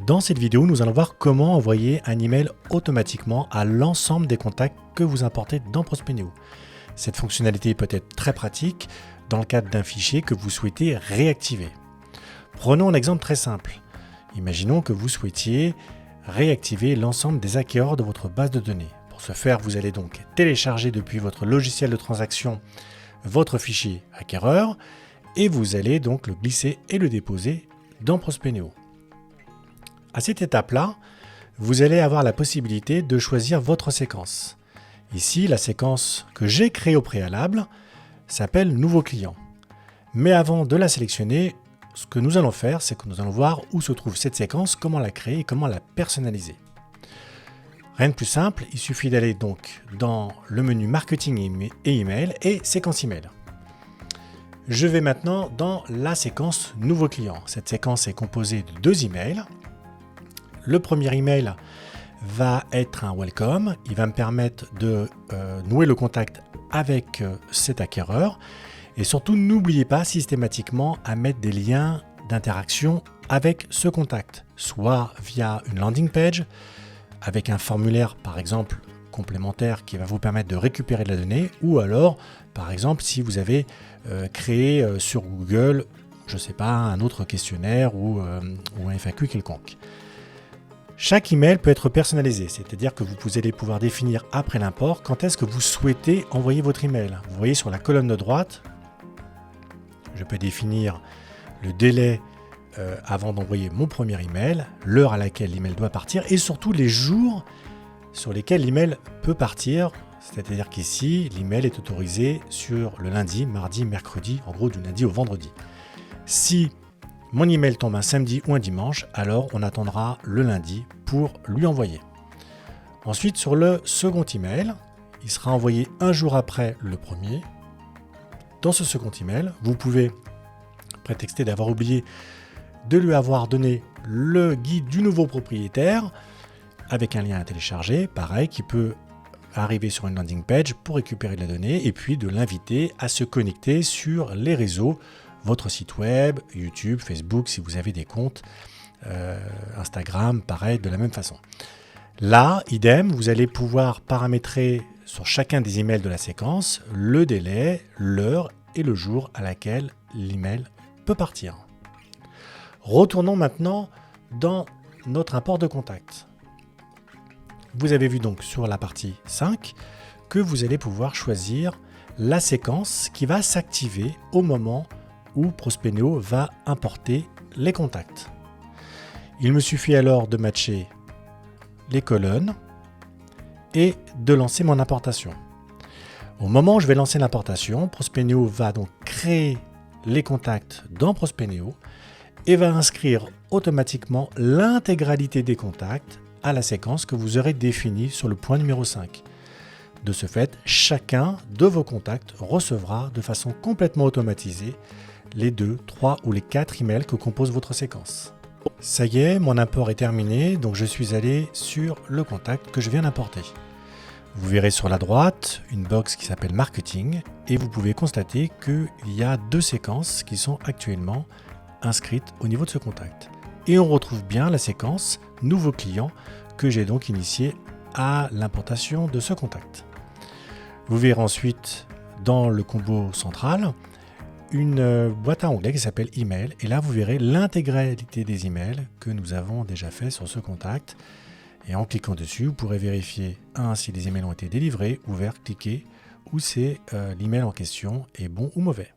Dans cette vidéo, nous allons voir comment envoyer un email automatiquement à l'ensemble des contacts que vous importez dans Prospeneo. Cette fonctionnalité peut être très pratique dans le cadre d'un fichier que vous souhaitez réactiver. Prenons un exemple très simple. Imaginons que vous souhaitiez réactiver l'ensemble des acquéreurs de votre base de données. Pour ce faire, vous allez donc télécharger depuis votre logiciel de transaction votre fichier acquéreur et vous allez donc le glisser et le déposer dans Prospeneo. À cette étape-là, vous allez avoir la possibilité de choisir votre séquence. Ici, la séquence que j'ai créée au préalable s'appelle « Nouveau client ». Mais avant de la sélectionner, ce que nous allons faire, c'est que nous allons voir où se trouve cette séquence, comment la créer et comment la personnaliser. Rien de plus simple, il suffit d'aller donc dans le menu Marketing et Email et Séquence Email. Je vais maintenant dans la séquence Nouveau client. Cette séquence est composée de 2 emails. Le premier email va être un welcome. Il va me permettre de nouer le contact avec cet acquéreur. Et surtout, n'oubliez pas systématiquement à mettre des liens d'interaction avec ce contact, soit via une landing page, avec un formulaire par exemple complémentaire qui va vous permettre de récupérer de la donnée, ou alors par exemple si vous avez créé sur Google, je ne sais pas, un autre questionnaire ou un FAQ quelconque. Chaque email peut être personnalisé, c'est-à-dire que vous allez pouvoir définir après l'import quand est-ce que vous souhaitez envoyer votre email. Vous voyez sur la colonne de droite, je peux définir le délai avant d'envoyer mon premier email, l'heure à laquelle l'email doit partir et surtout les jours sur lesquels l'email peut partir. C'est-à-dire qu'ici, l'email est autorisé sur le lundi, mardi, mercredi, en gros du lundi au vendredi. Si mon email tombe un samedi ou un dimanche, alors on attendra le lundi pour lui envoyer. Ensuite, sur le second email, il sera envoyé un jour après le premier. Dans ce second email, vous pouvez prétexter d'avoir oublié de lui avoir donné le guide du nouveau propriétaire avec un lien à télécharger, pareil, qui peut arriver sur une landing page pour récupérer de la donnée et puis de l'inviter à se connecter sur les réseaux, votre site web, YouTube, Facebook, si vous avez des comptes, Instagram, pareil, de la même façon. Là, idem, vous allez pouvoir paramétrer sur chacun des emails de la séquence le délai, l'heure et le jour à laquelle l'email peut partir. Retournons maintenant dans notre import de contact. Vous avez vu donc sur la partie 5 que vous allez pouvoir choisir la séquence qui va s'activer au moment où Prospeneo va importer les contacts. Il me suffit alors de matcher les colonnes et de lancer mon importation. Au moment où je vais lancer l'importation, Prospeneo va donc créer les contacts dans Prospeneo et va inscrire automatiquement l'intégralité des contacts à la séquence que vous aurez définie sur le point numéro 5. De ce fait, chacun de vos contacts recevra de façon complètement automatisée les 2, 3 ou les 4 emails que compose votre séquence. Ça y est, mon import est terminé, donc je suis allé sur le contact que je viens d'importer. Vous verrez sur la droite une box qui s'appelle Marketing et vous pouvez constater qu'il y a 2 séquences qui sont actuellement inscrites au niveau de ce contact. Et on retrouve bien la séquence Nouveau client que j'ai donc initiée à l'importation de ce contact. Vous verrez ensuite dans le combo central une boîte à onglets qui s'appelle Email et là vous verrez l'intégralité des emails que nous avons déjà fait sur ce contact. Et en cliquant dessus, vous pourrez vérifier si les emails ont été délivrés, ouverts, cliqués ou c'est l'email en question est bon ou mauvais.